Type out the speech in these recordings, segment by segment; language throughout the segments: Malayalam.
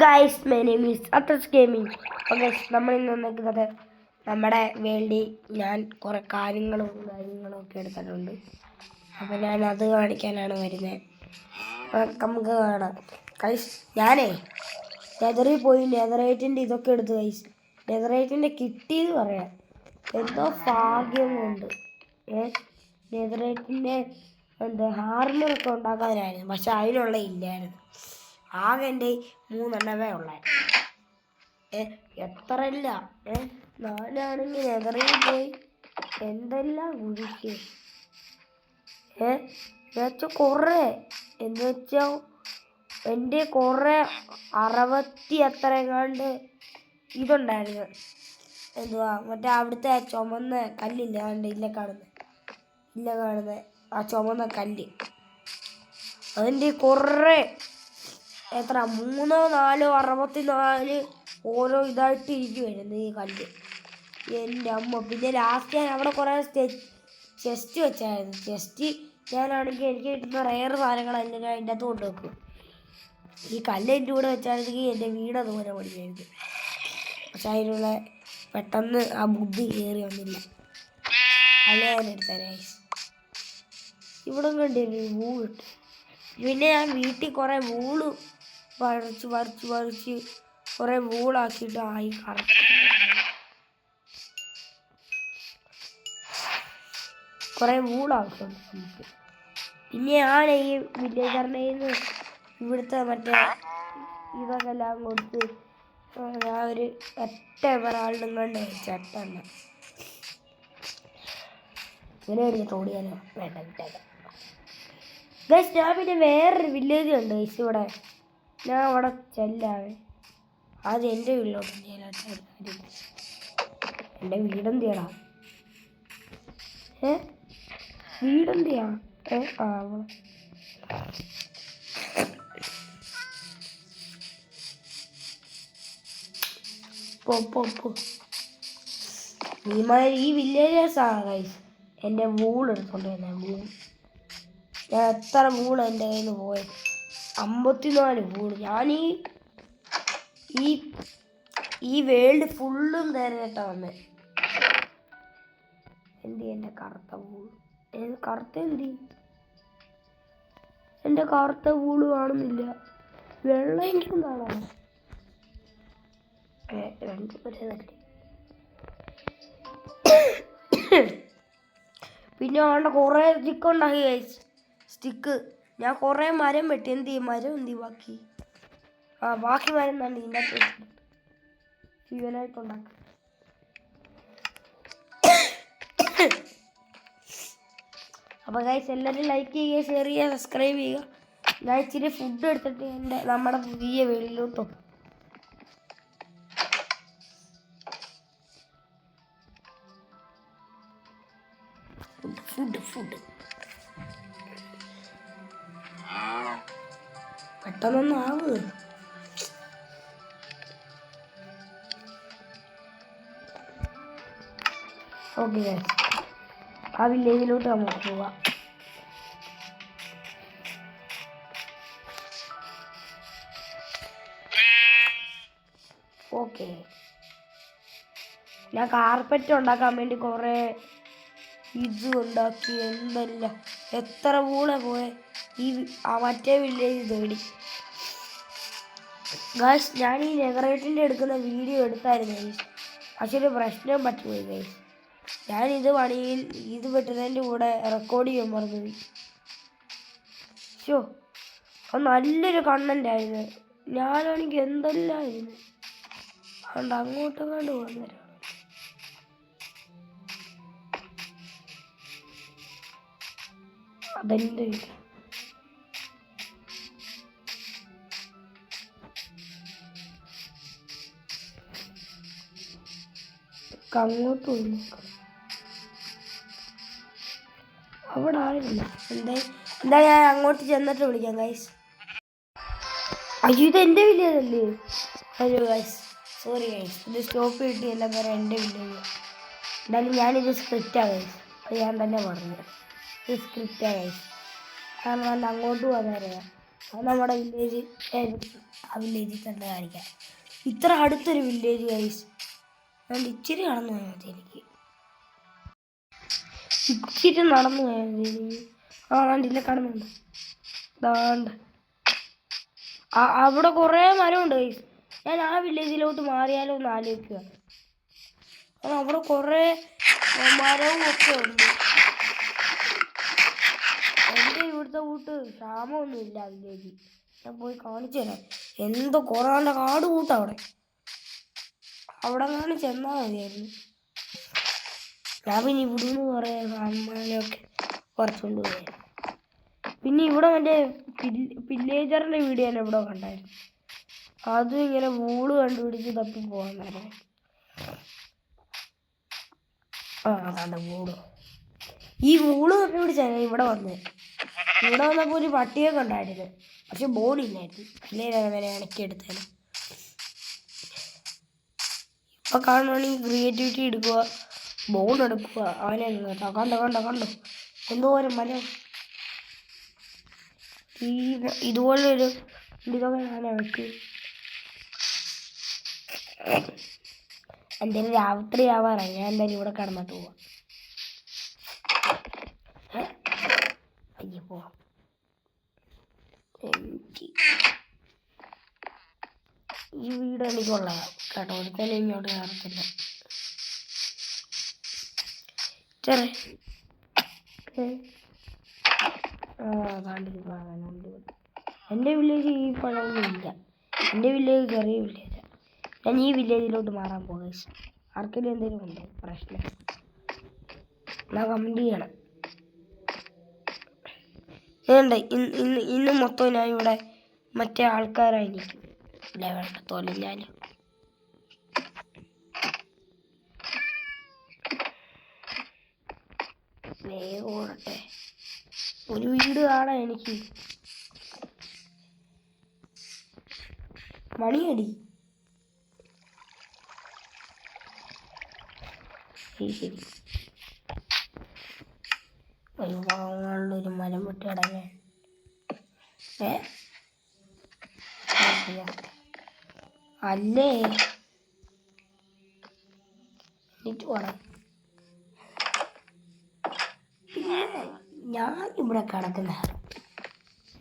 ഗൈസ് മൈ നെയിം ഈസ് അത്രസ് ഗെയിമിംഗ്. അപ്പോൾ ഗൈസ് നമ്മൾ ഇന്ന് വന്നിരിക്കുന്നത് നമ്മുടെ വേണ്ടി ഞാൻ കുറേ കാര്യങ്ങളും ഒക്കെ എടുത്തിട്ടുണ്ട്. അപ്പോൾ ഞാൻ അത് കാണിക്കാനാണ് വരുന്നത്. നമുക്ക് കാണാം ഗൈസ്. ഞാനേ നെതറിൽ പോയി നെതറൈറ്റിൻ്റെ ഇതൊക്കെ എടുത്തു ഗൈസ്. നെതറൈറ്റിൻ്റെ കിട്ടിയെന്ന് പറയാം, എന്തോ ഭാഗ്യം കൊണ്ട്. നെതറൈറ്റിൻ്റെ ഹാർമറൊക്കെ ഉണ്ടാക്കാനായിരുന്നു, പക്ഷെ അതിനുള്ള ഇല്ലായിരുന്നു. ആകെ എൻ്റെ 3 എണ്ണമേ ഉള്ളായിരുന്നു. എത്ര ഇല്ല, ഞാനാണെങ്കിൽ നെതറിൽ പോയി എന്തെല്ലാം കുഴിക്കും. എന്നുവെച്ചാൽ കുറേ എന്നുവെച്ചാൽ എൻ്റെ കുറേ 60 എത്ര എങ്ങാണ്ട് ഇതുണ്ടായിരുന്നു. എന്തുവാ മറ്റേ അവിടുത്തെ ആ ചുമന്ന കല്ലില്ല, കണ്ട് ഇല്ല കാണുന്നത് ആ ചുമന്ന കല്ല്, അതിൻ്റെ കുറേ എത്ര 3, 4, 64 ഓരോ ഇതായിട്ട് ഇരിക്കുമായിരുന്നു ഈ കല്ല്. എൻ്റെ അമ്മ. പിന്നെ ലാസ്റ്റ് ഞാൻ അവിടെ കുറേ ചെസ്റ്റ് വെച്ചായിരുന്നു. ചെസ്റ്റ് ഞാനാണെങ്കിൽ എനിക്ക് കിട്ടുന്ന റെയർ സാധനങ്ങളെല്ലാം ഞാൻ അതിൻ്റെ അകത്ത് കൊണ്ടുവെക്കും. ഈ കല്ല് എൻ്റെ കൂടെ വെച്ചാണെങ്കിൽ എൻ്റെ വീട് അതുപോലെ പഠിക്കായിരുന്നു. പക്ഷെ അതിനുള്ള പെട്ടെന്ന് ആ ബുദ്ധി കയറി വന്നില്ല. അല്ലേ ഞാൻ എടുത്തേ. ഇവിടെ കണ്ടില്ലേ വൂളിട്ട്. പിന്നെ ഞാൻ വീട്ടിൽ കുറേ വൂള് വരച്ച് കുറേ വൂളാക്കിയിട്ട് ആയി കറക്റ്റ് കുറേ വൂളാക്കുന്നുണ്ട് നമുക്ക്. പിന്നെ ഞാൻ ഈ വില്ലേജറിൻ്റെ ഇവിടുത്തെ മറ്റേ ഇതൊക്കെ എല്ലാം കൊടുത്ത് ഞാൻ ഒരു ഒറ്റ ഒരാളിനും കൊണ്ട് ചട്ടെണ്ണ ഇങ്ങനെ ഒരു തോടിയാലോ വേണ്ട വിട്ടേക്കാം ഗൈസ്. ഞാൻ പിന്നെ വേറൊരു വില്ലേജ് ഉണ്ട് ഗൈസ് ഇവിടെ. ഞാൻ അവിടെ ചെല്ലാവേ. ആദ്യം എൻ്റെ വീട്ടിലോട്ട് എൻ്റെ വീടെന്തിയാടാ? വീടെന്തിയാ? ആ പോ ഈ വില്ലേജേഴ്സാണ് ഗൈസ് എൻ്റെ വൂൾ എടുത്തോണ്ട് തന്നെ. ഞാൻ എത്ര വൂൾ എൻ്റെ കയ്യിൽ നിന്ന് പോയത്? 54 വൂൾ. ഞാൻ ഈ വേൾഡ് ഫുള്ളും തരട്ടാ വന്നേ. എൻ്റെ കറുത്ത വൂൾ എൻ്റെ കറുത്ത വൂള് കാണുന്നില്ല. വെള്ളമെങ്കിലും കാണാം. 2 പേരെ. പിന്നെ അവളുടെ കുറേ സ്റ്റിക്ക് ഉണ്ടാക്കി കഴിച്ചു. സ്റ്റിക്ക് ഞാൻ കുറേ മരം വെട്ടി. മരം ബാക്കി? ബാക്കി മരം തന്നെ ഇതിൻ്റെ അകത്ത് ഫ്യൂവലായിട്ടുണ്ടാക്കി. അപ്പോൾ ഗൈസ് എല്ലാവരും ലൈക്ക് ചെയ്യുക, ഷെയർ ചെയ്യുക, സബ്സ്ക്രൈബ് ചെയ്യുക. ഞാൻ ഇച്ചിരി ഫുഡ് എടുത്തിട്ട് നമ്മുടെ പുതിയ വെളിയിലോട്ടോ. ഫുഡ് പെട്ടെന്നൊന്നാവ്. ഓക്കെ, ആ വില്ലേജിലോട്ട് നമുക്ക് പോവാം. ഓക്കെ, ഞാൻ കാർപ്പറ്റ് ഉണ്ടാക്കാൻ വേണ്ടി കുറേ ഇത് ഉണ്ടാക്കി. എന്തല്ല എത്ര വൂളെ പോയെ മറ്റേ വില്ലേജ് തേടി. ഗൈസ് ഞാൻ ഈ നെതറൈറ്റിൻ്റെ എടുക്കുന്ന വീഡിയോ എടുത്തായിരുന്നു ഗൈസ്, പക്ഷെ ഒരു പ്രശ്നം പറ്റുപോയി ഗൈസ്. ഞാനിത് പണിയിൽ ഇത് വെട്ടുന്നതിൻ്റെ കൂടെ റെക്കോർഡ് ചെയ്യാൻ മറന്നുപോയി. ഷോ, അത് നല്ലൊരു കണ്ടന്റ് ആയിരുന്നു. ഞാനാണെങ്കിൽ എന്തെല്ലാമായിരുന്നു. അതുകൊണ്ട് അങ്ങോട്ടും കണ്ട് പോകുന്നവരാണ്. അതെൻ്റെ വീട്. അങ്ങോട്ട് പോയി നോക്കാം. അവിടെ ആയില്ല. എന്താ ഞാൻ അങ്ങോട്ട് ചെന്നിട്ട് വിളിക്കാം ഗൈസ്. അയ്യോ, ഇത് എൻ്റെ വില്ലേജല്ലേ? Hello guys, sorry guys. ഇത് സ്റ്റോപ്പ് കിട്ടി എല്ലാം പറയാം എൻ്റെ വില്ലേജ്. എന്തായാലും ഞാനിത് സ്ക്രിപ്റ്റാണ് ഗൈസ്, അത് ഞാൻ തന്നെ പറഞ്ഞു. ഇത് സ്ക്രിപ്റ്റാണ് ഗൈസ്. കാരണം അങ്ങോട്ട് പോകാൻ അറിയാം. അത് നമ്മുടെ വില്ലേജ്, ആ വില്ലേജിൽ തന്നെ കാണിക്കാം. ഇത്ര അടുത്തൊരു വില്ലേജ് ഗൈസ്. അതുകൊണ്ട് ഇച്ചിരി നടന്നു പോയാൽ മതി എനിക്ക്. ഇച്ചിരി നടന്നു പോയാൽ മതി എനിക്ക്. ആ കണ്ടില്ല, കാണുന്നുണ്ട്. ദാണ്ട് അവിടെ കുറേ മരമുണ്ട് ഗൈസ്. ഞാൻ ആ വില്ലേജിലോട്ട് മാറിയാലോ എന്ന് ആലോചിക്കുക. അവിടെ കുറേ മരവും ഒക്കെ ഉണ്ട്. എൻ്റെ ഇവിടുത്തെ കൂട്ട് ക്ഷാമമൊന്നുമില്ല വില്ലേജ്. ഞാൻ പോയി കാണിച്ചു തരാം. എന്തോ കുറേ കാട് കൂട്ടാ അവിടെ. അവിടെ കാണി ചെന്നാൽ മതിയായിരുന്നു. ഞാൻ പിന്നെ ഇവിടുന്ന് കുറേ സാമാനമൊക്കെ കുറച്ചുകൊണ്ട് പോയി. പിന്നെ ഇവിടെ മറ്റേ വില്ലേജറിൻ്റെ വീഡിയോ ഞാൻ ഇവിടെ കണ്ടായിരുന്നു. അതും ഇങ്ങനെ വൂള് കണ്ടുപിടിച്ച് തപ്പി പോകാൻ. അതാണ്ട് വൂള്. ഈ വൂള് തപ്പി പിടിച്ചാണ് ഇവിടെ വന്നത്. ഇവിടെ വന്നപ്പോൾ ഒരു പട്ടിയൊക്കെ ഉണ്ടായിരുന്നു, പക്ഷെ ബോണില്ലായിരുന്നു. അല്ലേ അങ്ങനെ ഇണക്കിയെടുത്തേന്. ഇപ്പം കാണുവാണെങ്കിൽ ക്രിയേറ്റിവിറ്റി എടുക്കുക, ബോൺ എടുക്കുക. അവനെ കേട്ടോ, കണ്ടോ എന്തോരം മരം. ഇതുപോലൊരു ഇതൊക്കെ ഞാൻ വെട്ടി. എന്തായാലും രാത്രി ആവാറായി. ഞാൻ എന്തായാലും ഇവിടെ കിടന്നിട്ട് പോവാം. അയ്യോ പോവാം. ഈ വീട് എനിക്കുള്ളതാ കേട്ടോ, ഒരിക്കലും ഇങ്ങോട്ട് കയറത്തില്ല. ചെറേ എൻ്റെ വില്ലേജ് ഈ പഴമൊന്നുമില്ല. എൻ്റെ വില്ലേജ് ചെറിയ വില്ലേജാണ്. ഞാൻ ഈ വില്ലേജിലോട്ട് മാറാൻ പോകാം. ആർക്കെങ്കിലും എന്തെങ്കിലും ഉണ്ടോ പ്രശ്നം? ഞാൻ കമൻറ്റ് ചെയ്യണം. വേണ്ട, ഇന്ന് മൊത്തം ഞാൻ ഇവിടെ മറ്റേ ആൾക്കാരായിരിക്കും. ഇല്ല വേണ്ട, തോലും ഞാൻ വേഗം ഓടട്ടെ. ഒരു വീട് കാണാം എനിക്ക്. മണിയടി. ശരി ഒരു ഭാഗങ്ങളിലൊരു മരം വെട്ടി അടങ്ങാൻ. അല്ലേ എനിക്ക് വേണം. ഞാനിവിടെ കിടക്കുന്ന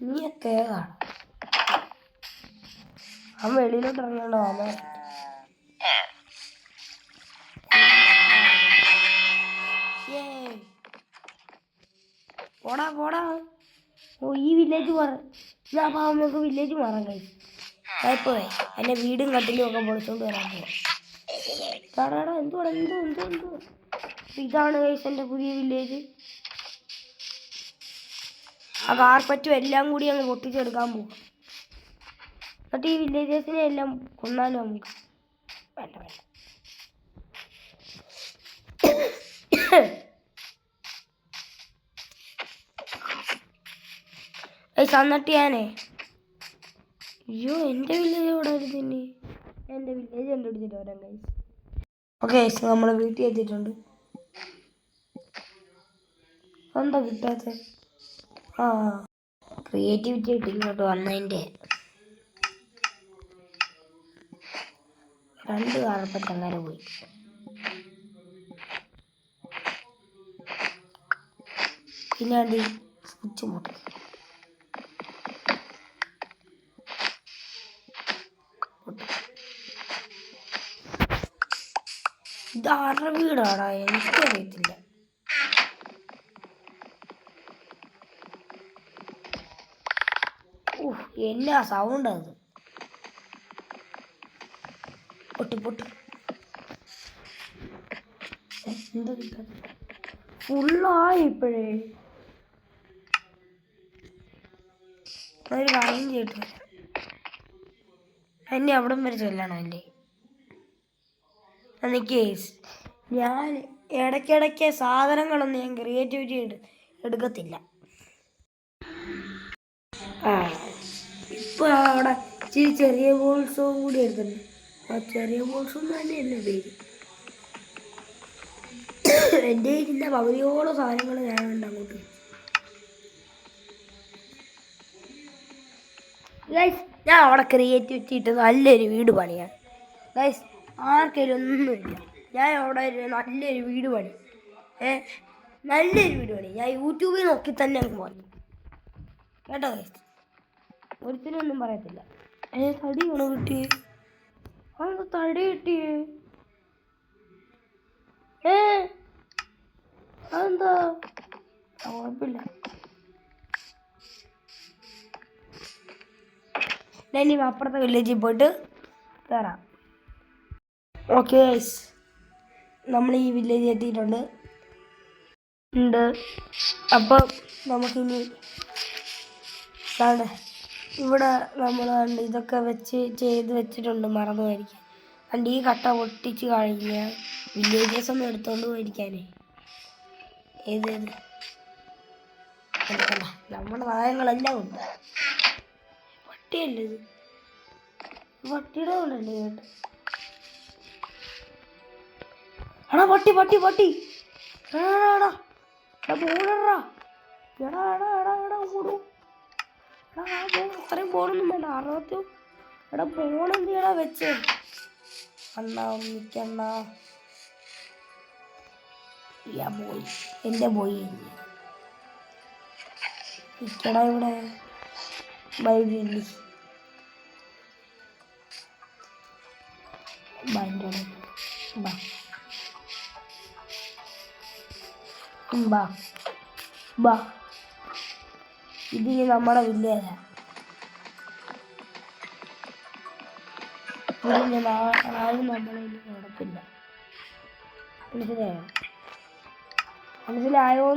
നീയൊക്കെ കാണാം. അവൻ വെളിയിലോട്ട് ഇറങ്ങണ്ടോ? അവൻ പോടാ. ഓ ഈ വില്ലേജ് മാറാം. അപ്പം നമുക്ക് വില്ലേജ് മാറാൻ കഴിയും. പോയി എൻ്റെ വീടും കട്ടിലും ഒക്കെ പൊളിച്ചോണ്ട് വരാൻ പോവാം. എന്തോ ഇതാണ് ഗൈസ് എൻ്റെ പുതിയ വില്ലേജ്. ആ കാർപ്പറ്റും എല്ലാം കൂടി അങ്ങ് പൊട്ടിച്ചെടുക്കാൻ പോവാം. എന്നിട്ട് ഈ വില്ലേജേഴ്സിനെ എല്ലാം കൊന്നാലും നമുക്ക് വേണ്ട. എന്നിട്ട് ഞാനേ അയ്യോ എൻ്റെ വില്ലേജ് എവിടെ തന്നെ. എൻ്റെ വില്ലേജ് കണ്ടുപിടിച്ചിട്ട് വരാം ഗൈസ്. ഓക്കെ നമ്മൾ വീട്ടിൽ എത്തിയിട്ടുണ്ട്. എന്താ കിട്ടാത്ത? ക്രിയേറ്റിവിറ്റി ആയിട്ട് ഇങ്ങോട്ട് വന്നതിൻ്റെ 2 കാർപ്പറ്റ് അങ്ങനെ പോയി. പിന്നെ അത് സ്വിച്ച് മുട്ടി. ഇത് ആരുടെ വീടാടാ? എനിക്കറിയത്തില്ല. എന്നാ സൗണ്ട് അത്? പൊട്ടി എന്താ കിട്ടാ? ഫുള്ളായി ഇപ്പോഴേ. ഒരു കാര്യം ചെയ്തിട്ട് എന്നെ അവിടം വരെ ചെല്ലണം. എൻ്റെ എനിക്ക് ഞാൻ ഇടയ്ക്കിടയ്ക്ക് സാധനങ്ങളൊന്നും ഞാൻ ക്രിയേറ്റിവിറ്റി എടുക്കത്തില്ല. ഇപ്പോൾ അവിടെ ഇച്ചിരി ചെറിയ ബോൾസും കൂടി എടുത്തിട്ടുണ്ട്. ആ ചെറിയ ബോൾസും തന്നെയല്ലേ പേര്. എൻ്റെ ഇതിൻ്റെ പകുതിയോളം സാധനങ്ങൾ ഞാനുണ്ട് അങ്ങോട്ട്. ഗൈസ് ഞാൻ അവിടെ ക്രിയേറ്റിവിറ്റി ഇട്ട് നല്ലൊരു വീട് പണിയാണ് ഗൈസ്. ആർക്കെങ്കിലും ഒന്നുമില്ല, ഞാൻ അവിടെ ഒരു നല്ലൊരു വീട് പണി, നല്ലൊരു വീട് പണി. ഞാൻ യൂട്യൂബിൽ നോക്കി തന്നെ അങ്ങ് പണി കേട്ടോ ഗൈസ്. ഒരുത്തിനൊന്നും പറയത്തില്ല. തടിയാണോ കിട്ടി? അതെന്താ തടി കിട്ടിയേ? അതെന്താ? കുഴപ്പമില്ല. ഞാൻ ഇനി അപ്പുറത്തെ വില്ലേജിൽ പോയിട്ട് കയറാം. ഓക്കെ ഗൈസ്, നമ്മൾ ഈ വില്ലേജ് എത്തിയിട്ടുണ്ട്. അപ്പം നമുക്കിനി ഇവിടെ നമ്മൾ ഇതൊക്കെ ചെയ്ത് വെച്ചിട്ടുണ്ട്, മറന്നു പോയിരിക്കാൻ. കണ്ട് ഈ കട്ട പൊട്ടിച്ച് കഴിഞ്ഞാൽ വില്ലേജേഴ്സ് ഒന്നും എടുത്തോണ്ട് പോയിരിക്കാനേ. ഏത് നമ്മുടെ നായങ്ങളെല്ലാം ഉണ്ട്. പട്ടിയല്ലേ ഇത്? പട്ടിയുടെ കൊണ്ടല്ലേ കേട്ടോ. എടാ പട്ടി പട്ടി പട്ടി എടാ പോണടാ. എടാ എടാ എടാ എടാ ഓടും. അത്രയും പോണൊന്നും വേണ്ട. 60 എടാ പോണെന്തിയാ വെച്ച് അണ്ണാ നിക്കണ്ണ. പോയി എൻ്റെ പോയി നിക്കടാ ഇവിടെ. ബൈബിളി ഇത് നമ്മുടെ വില്ലേജാ. ആരും നമ്മളെ നടക്കില്ല. മനസ്സിലായോന്ന്? മനസ്സിലായോ?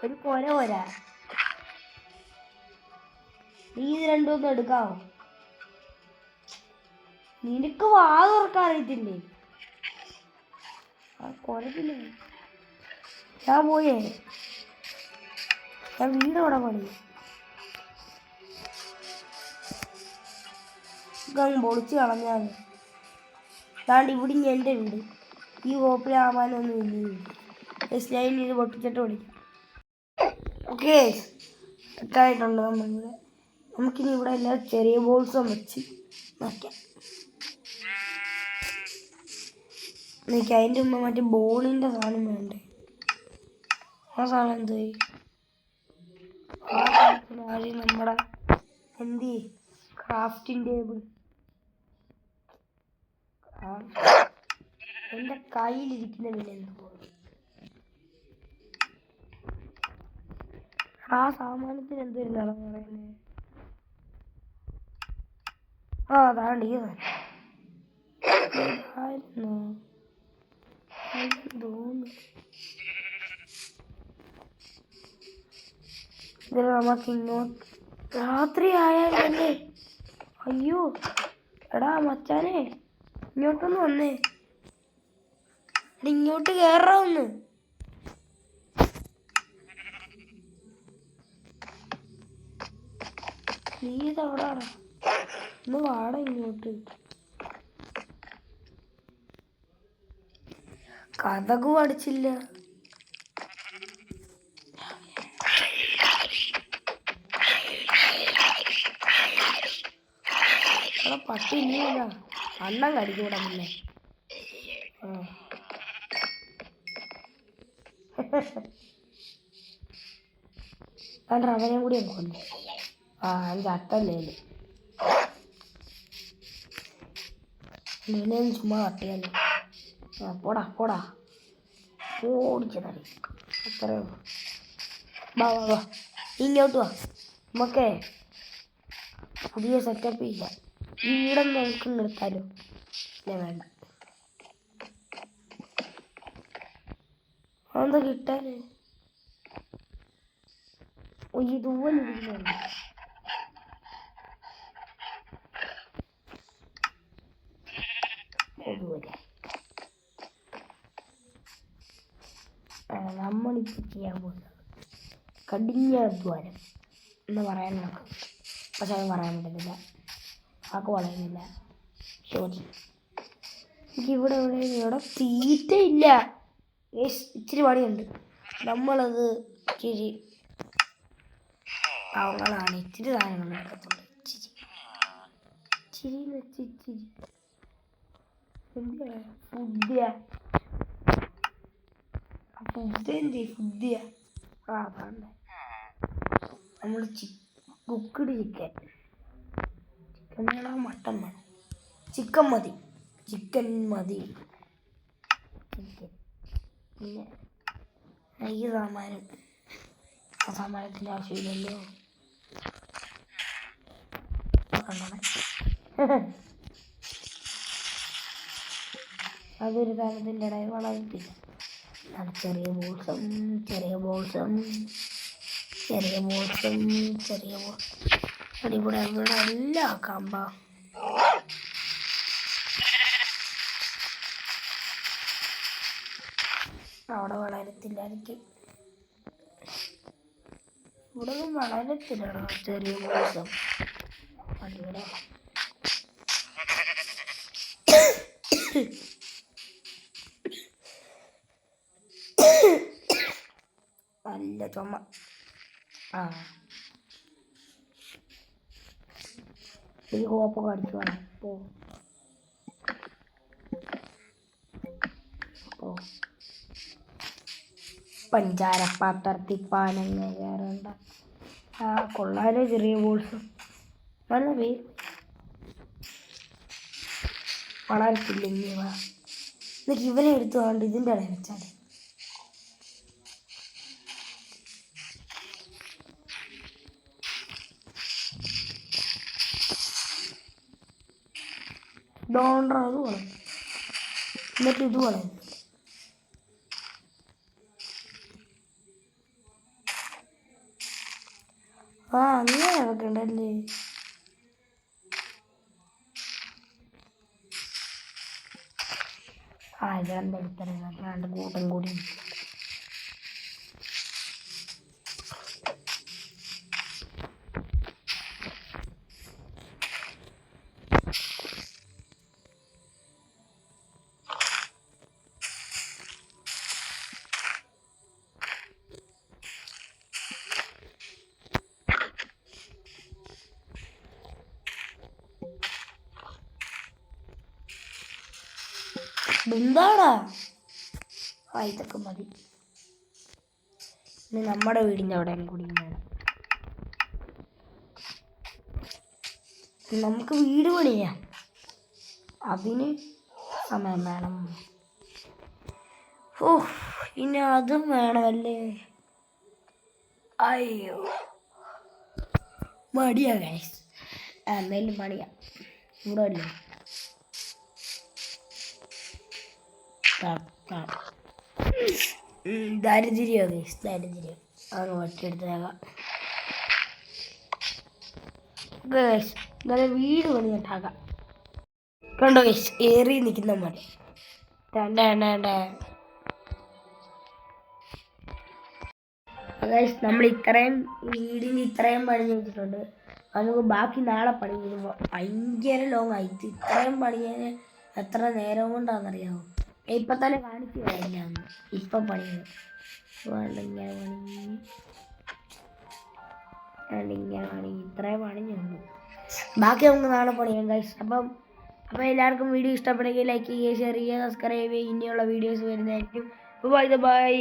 ഒരു കൊര നീ ഇത് രണ്ടുമൊന്നും എടുക്കാവോ? നിനക്ക് വാ തുറക്കാൻ അറിയത്തില്ലേ? കൊരത്തില്ലേ? ഞാൻ പോയേ, ഞാൻ വീട് അവിടെ പണി അങ്ങ് പൊളിച്ച് കളഞ്ഞാൽ. അതാണ്ട് ഇവിടെ എൻ്റെ വീട്. ഈ കോപ്പിലാവാനൊന്നും ഇല്ല. ലൈൻ ഇത് പൊട്ടിച്ചിട്ട് വിളിക്കാം. ഓക്കെ സെറ്റായിട്ടുണ്ട്. നമുക്കിനി ഇവിടെ എല്ലാം ചെറിയ ബോൾസും വെച്ച് നോക്കാം. എനിക്ക് അതിൻ്റെ മുമ്പ് മറ്റേ ബോളിൻ്റെ സാധനം വേണ്ടേ? ആ സാധനം എന്തായി? ആദ്യം നമ്മുടെ എന്ത് ക്രാഫ്റ്റിംഗ് ടേബിൾ എൻ്റെ കയ്യിലിരിക്കുന്ന എന്ത് ആ സാമാനത്തിന് എന്തായിരുന്നാണ് പറയുന്നത്? അതാണ്ട് ഈ സാധനം തോന്നുന്നു. ഇതിൽ നമുക്ക് ഇങ്ങോട്ട് രാത്രി ആയാലല്ലേ. അയ്യോ എടാ മച്ചാനെ, ഇങ്ങോട്ടൊന്ന് വന്നേ. ഇങ്ങോട്ട് കയറാവുന്ന്. നീ ഇതവിടാണ്. ഒന്ന് വാട ഇങ്ങോട്ട്. കഥകു അടിച്ചില്ല. പട്ടി ഇല്ല, അണ്ണം കടിക്കൂടാ മുന്നേ. കണ്ട അവനെയും കൂടി കൊണ്ടു. ചട്ടല്ലേ നിന്നെയും ചുമ്മാ കട്ടിയല്ലേ. പോടാ പോടാ ഓടിച്ചതറി. അത്രേ ഉള്ളൂ. വാ വാ വാ ഇങ്ങോട്ട് വാ. നമുക്കേ പുതിയ സെറ്റപ്പ് ഇല്ല. ഈ വീടൊന്നും നമുക്ക് നിർത്താലോ? വേണ്ട. അതെന്താ കിട്ടാന്? ഇതുപോലെ ഇരിക്കുന്നുണ്ട്. നമ്മളിപ്പോൾ ചെയ്യാൻ പോകുന്നത് കഠിന അധ്വാനം എന്ന് പറയാൻ നോക്കും. പക്ഷെ അത് പറയാൻ പറ്റുന്നില്ല. ആൾക്ക് പറയുന്നില്ല. ശരി, എനിക്കിവിടെ ഇവിടെ തീറ്റയില്ല. ഇച്ചിരി പണിയുണ്ട്. നമ്മളത് ഇച്ചിരി അവങ്ങളാണ് ഇച്ചിരി സാധനങ്ങൾ എടുക്കത്തുള്ളൂ. ഇച്ചിരി ഇച്ചിരി വെച്ച് ഇച്ചിരി എന്തിനാ ഫുഡ് അതാണ് നമ്മൾ കുക്കഡ് ചിക്കൻ വേണോ മട്ടൻ വേണം? ചിക്കൻ മതി ചിക്കൻ പിന്നെ ഈ സാമാനത്തിൻ്റെ ആവശ്യമില്ലല്ലോ. അതൊരു സാധനത്തിൻ്റെ ഇടയിൽ വളർത്തില്ല. ചെറിയ ബോൾസും അടിപൊളി എല്ലാം ആക്കാം. അവിടെ വളരത്തില്ലായിരിക്കും. ഇവിടെ ഒന്നും വളരത്തില്ലടോ ചെറിയ ബോൾസും. അടിപൊളി നല്ല ചുമ. ഈ കോപ്പൊക്കെ അടിച്ചു വേണം പഞ്ചാരപ്പാത്രത്തിൽ പാനങ്ങ കയറണ്ട. കൊള്ളാലോ ചെറിയ ബോൾസ്. നല്ല പേര് വളരത്തില്ലെങ്കിൽ എന്നിട്ട് ഇവനെ എടുത്തു കൊണ്ട് ഇതിൻ്റെ ഇടയിൽ വെച്ചാൽ ഡോണ്ടർ അത് വളരും. എന്നിട്ട് ഇത് വളരും. അങ്ങനെ വെക്കണ്ടല്ലേ. രണ്ട് കൂട്ടം കൂടി എന്താടാ. ഇതൊക്കെ മതി. ഇനി നമ്മുടെ വീടിൻ്റെ അവിടെ കൂടി വേണം. നമുക്ക് വീട് പണിയാം. അതിന് സമയം വേണം. ഇനി അതും വേണമല്ലേ. അയ്യോ മടിയാ ഗൈസ്. എന്തായാലും പണിയാം. ഇവിടെ അല്ലേ ദാരിദ്ര്യം അത് വട്ടിയെടുത്തേക്കാം. നല്ല വീട് പണിയിട്ടാക്കാം. കണ്ടോ ഗൈസ്, ഏറി നിൽക്കുന്ന മതി. ഗൈസ് നമ്മൾ വീടിന് ഇത്രയും പണി വെച്ചിട്ടുണ്ട്. നമുക്ക് ബാക്കി നാളെ പണി ചെയ്യുമ്പോൾ ഭയങ്കര ലോങ് ആയി. ഇത്രയും പണിയാൻ എത്ര നേരം കൊണ്ടാണെന്നറിയാമോ? ഇപ്പം തന്നെ കാണിച്ചു കഴിഞ്ഞാൽ ഇപ്പം പണിയാണ്. ഇത്രയും പണിഞ്ഞുള്ളൂ. ബാക്കി നമുക്ക് നാളെ പണിയാം ഗൈസ്. അപ്പം എല്ലാവർക്കും വീഡിയോ ഇഷ്ടപ്പെടുമെങ്കിൽ ലൈക്ക് ചെയ്യുക, ഷെയർ ചെയ്യുക, സബ്സ്ക്രൈബ് ചെയ്യുക. ഇനിയുള്ള വീഡിയോസ് വരുന്നതായിരിക്കും. ബൈ.